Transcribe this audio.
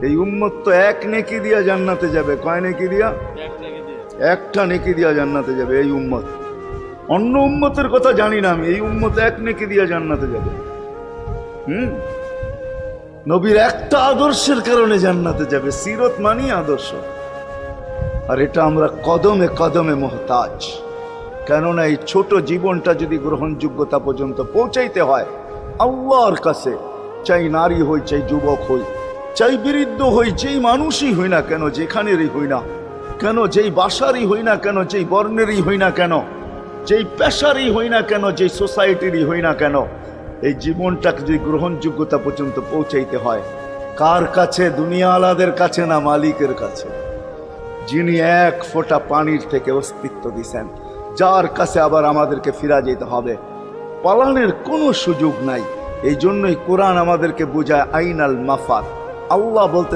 এই উম্মত তো এক নেকি দিয়া জান্নাতে যাবে। কয় নেকি দিয়া? একটা নেকি দিয়া জান্নাতে যাবে এই উম্মত। অন্য উম্মতের কথা জানি না আমি, এই উম্মত এক নেকি দিয়া জান্নাতে যাবে। নবীর একটা আদর্শের কারণে জান্নাতে যাবে। সিরত মানি আদর্শ, আর এটা আমরা কদমে কদমে মুহতাজ। কেননা এই ছোট জীবনটা যদি গ্রহণযোগ্যতা পর্যন্ত পৌঁছাইতে হয় আল্লাহর কাছে, চাই নারী হই, চাই যুবক হই, চাই বৃদ্ধ হই, যেই মানুষই হই না কেন, যেখানেরই হই না কেন, যেই বাসারই হই না কেন, যেই বর্ণেরই হই না কেন, যেই পেশারই হই না কেন, যেই সোসাইটিরই হই না কেন, এই জীবনটাকে যদি গ্রহণযোগ্যতা পর্যন্ত পৌঁছাইতে হয় কার কাছে? দুনিয়া আলাদের কাছে না, মালিকের কাছে, যিনি এক ফোঁটা পানির থেকে অস্তিত্ব দিছেন, যার কাছে আবার আমাদেরকে ফিরা যেতে হবে। পালানের কোনো সুযোগ নাই। এই জন্যই কোরআন আমাদেরকে বোঝায় আইনাল মাফার। আল্লাহ বলতে